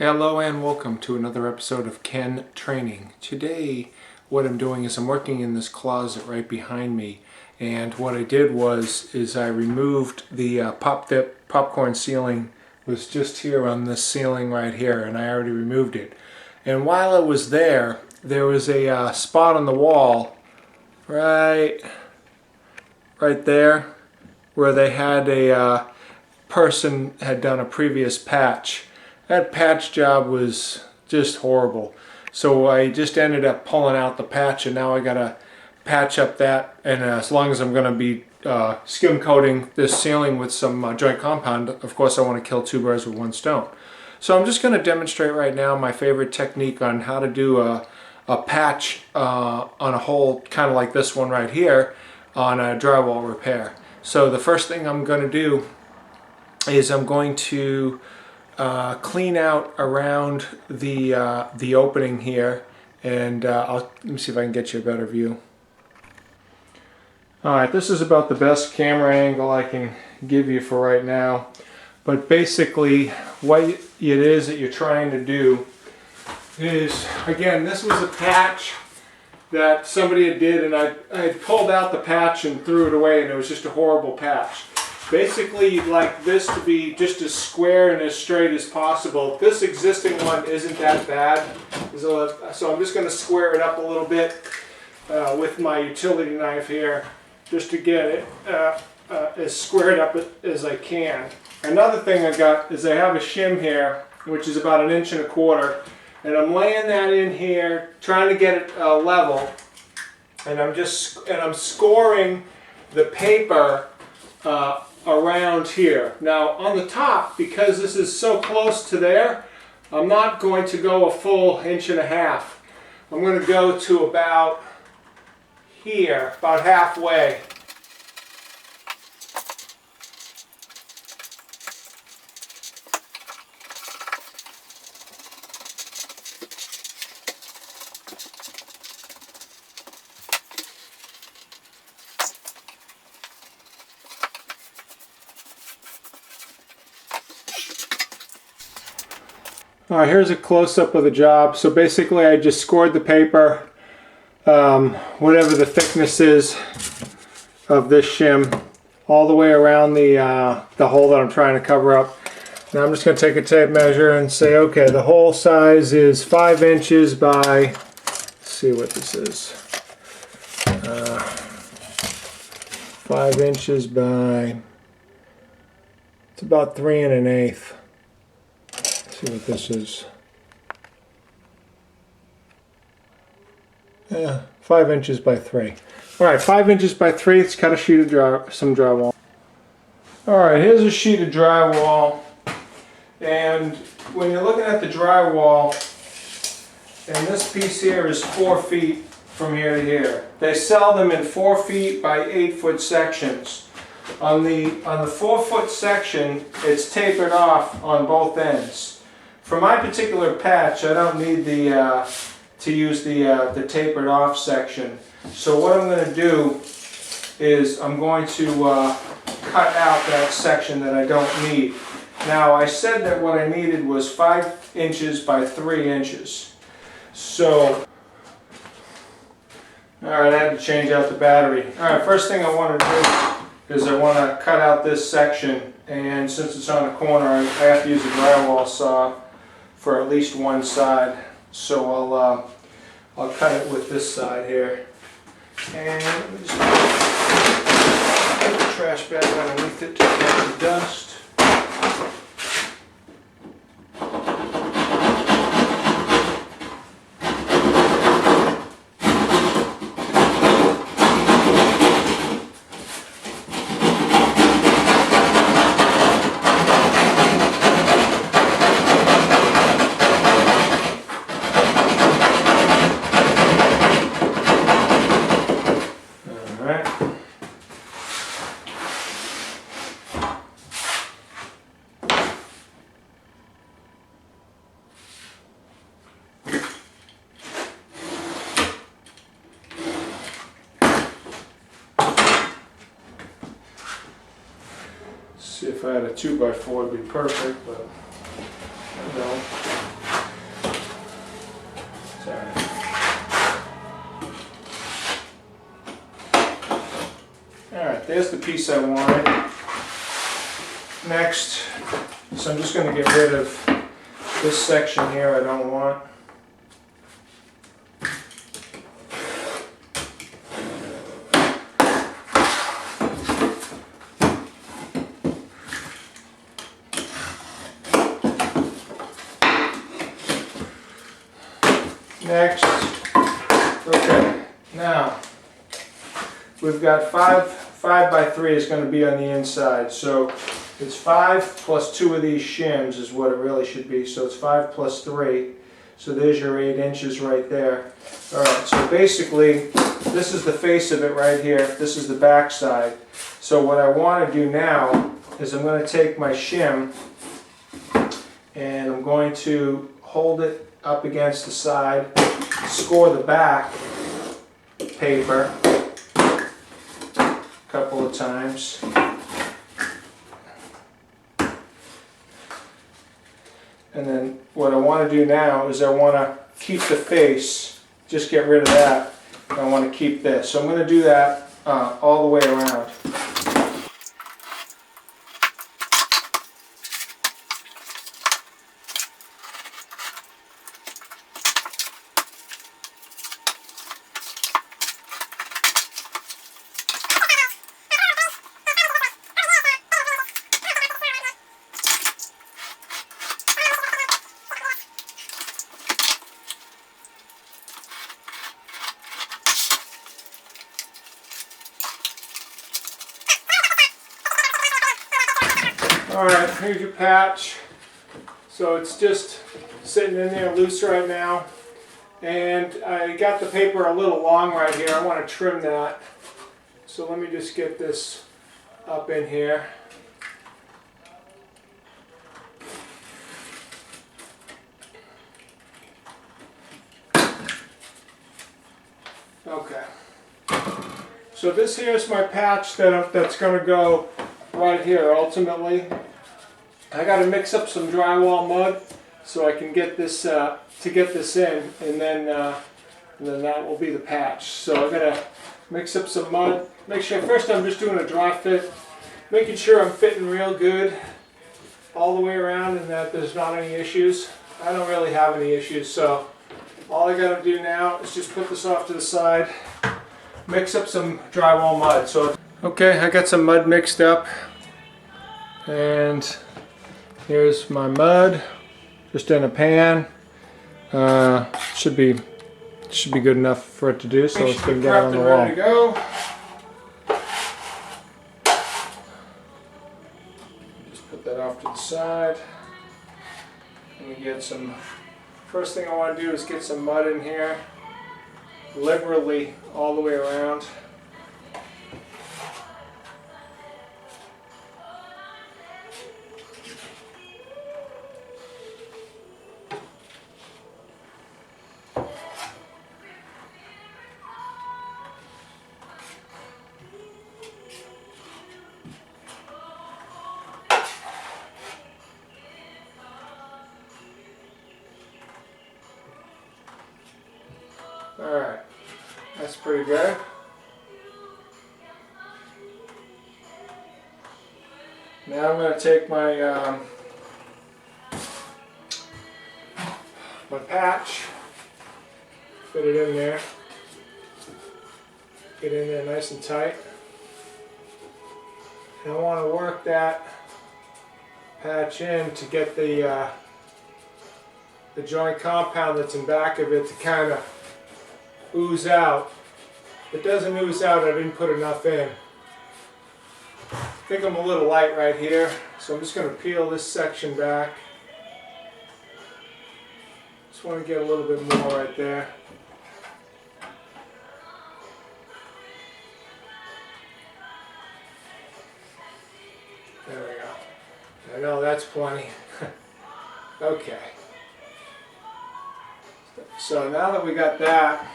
Hello and welcome to another episode of Ken Training. Today what I'm doing is I'm working in this closet right behind me, and what I did is I removed the popcorn ceiling. Was just here on this ceiling right here, and I already removed it. And while it was there was a spot on the wall right there where they had a person had done a previous patch. That patch job was just horrible. So I just ended up pulling out the patch, and now I gotta patch up that. And as long as I'm gonna be skim coating this ceiling with some joint compound, of course I want to kill two birds with one stone. So I'm just gonna demonstrate right now my favorite technique on how to do a patch on a hole kind of like this one right here on a drywall repair. So the first thing I'm going to do is I'm going to clean out around the opening here, and let me see if I can get you a better view. Alright, this is about the best camera angle I can give you for right now, but basically what it is that you're trying to do is, again, this was a patch that somebody had did, and I had pulled out the patch and threw it away, and it was just a horrible patch. Basically, you'd like this to be just as square and as straight as possible. This existing one isn't that bad, so I'm just going to square it up a little bit with my utility knife here, just to get it as squared up as I can. Another thing I got is I have a shim here, which is about 1.25 inches, and I'm laying that in here, trying to get it level, and I'm scoring the paper around here. Now on the top, because this is so close to there, I'm not going to go a full 1.5 inches. I'm going to go to about here, about halfway. Alright, here's a close-up of the job. So basically I just scored the paper, whatever the thickness is of this shim, all the way around the hole that I'm trying to cover up. Now I'm just going to take a tape measure and say, okay, the hole size is 5 inches by, let's see what this is, 5 inches by, it's about 3 1/8. See what this is. 5 inches by 3. Alright, 5 inches by 3. Let's cut a sheet of some drywall. Alright, here's a sheet of drywall. And when you're looking at the drywall, and this piece here is 4 feet from here to here. They sell them in 4 feet by 8 foot sections. On the 4 foot section, it's tapered off on both ends. For my particular patch, I don't need to use the tapered off section. So what I'm going to do is I'm going to cut out that section that I don't need. Now I said that what I needed was 5 inches by 3 inches. So, alright, I had to change out the battery. Alright, first thing I want to do is I want to cut out this section, and since it's on a corner, I have to use a drywall saw for at least one side. So I'll cut it with this side here. And let me just put the trash bag underneath it to get the dust. See, if I had a 2x4 it'd be perfect, but No. Sorry. Alright, there's the piece I wanted. Next, so I'm just going to get rid of this section here I don't want. Next, okay, now we've got 5 by 3 is going to be on the inside, so it's 5 plus 2 of these shims is what it really should be, so it's 5 plus 3, so there's your 8 inches right there. Alright, so basically this is the face of it right here, this is the back side. So what I want to do now is I'm going to take my shim and I'm going to hold it up against the side, score the back paper a couple of times. And then what I want to do now is I want to keep the face, just get rid of that. I want to keep this. So I'm going to do that all the way around. Alright, here's your patch. So it's just sitting in there loose right now. And I got the paper a little long right here. I want to trim that. So let me just get this up in here. Okay. So this here is my patch that's going to go right here ultimately. I got to mix up some drywall mud so I can get this in, and then that will be the patch. So I'm gonna mix up some mud. Make sure first I'm just doing a dry fit, making sure I'm fitting real good all the way around and that there's not any issues. I don't really have any issues, so all I got to do now is just put this off to the side, mix up some drywall mud. So okay, I got some mud mixed up, and here's my mud, just in a pan. Should be good enough for it to do. So let's get it on the wall. Ready to go. Just put that off to the side. Let me get some. First thing I want to do is get some mud in here, liberally all the way around. Alright, that's pretty good. Now I'm going to take my my patch, fit it in there, get in there nice and tight. And I want to work that patch in to get the joint compound that's in back of it to kind of ooze out. If it doesn't ooze out, I didn't put enough in. I think I'm a little light right here, so I'm just going to peel this section back. Just want to get a little bit more right there. There we go. I know that's plenty. Okay. So now that we got that,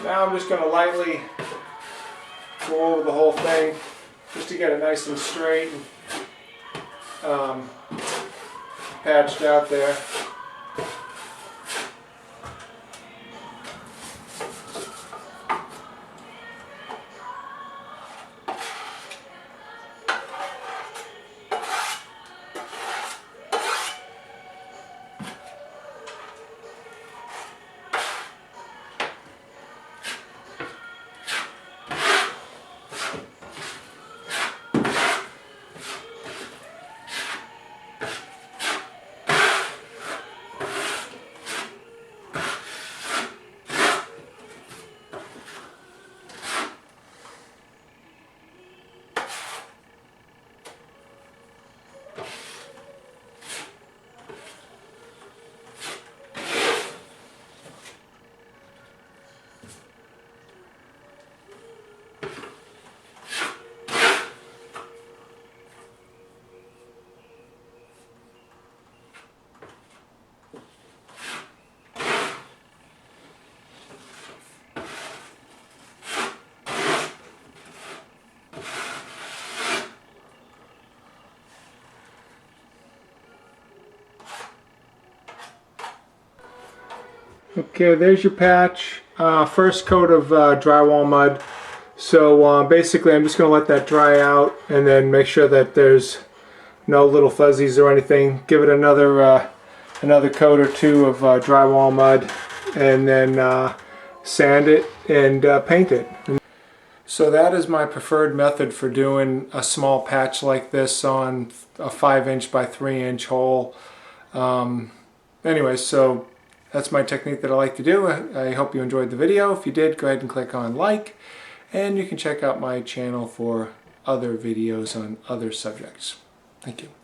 now I'm just going to lightly go over the whole thing just to get it nice and straight and patched out there. Okay, there's your patch. First coat of drywall mud. So basically I'm just going to let that dry out and then make sure that there's no little fuzzies or anything. Give it another coat or two of drywall mud and then sand it and paint it. So that is my preferred method for doing a small patch like this on a 5" by 3" hole. Anyway, so that's my technique that I like to do. I hope you enjoyed the video. If you did, go ahead and click on like, and you can check out my channel for other videos on other subjects. Thank you.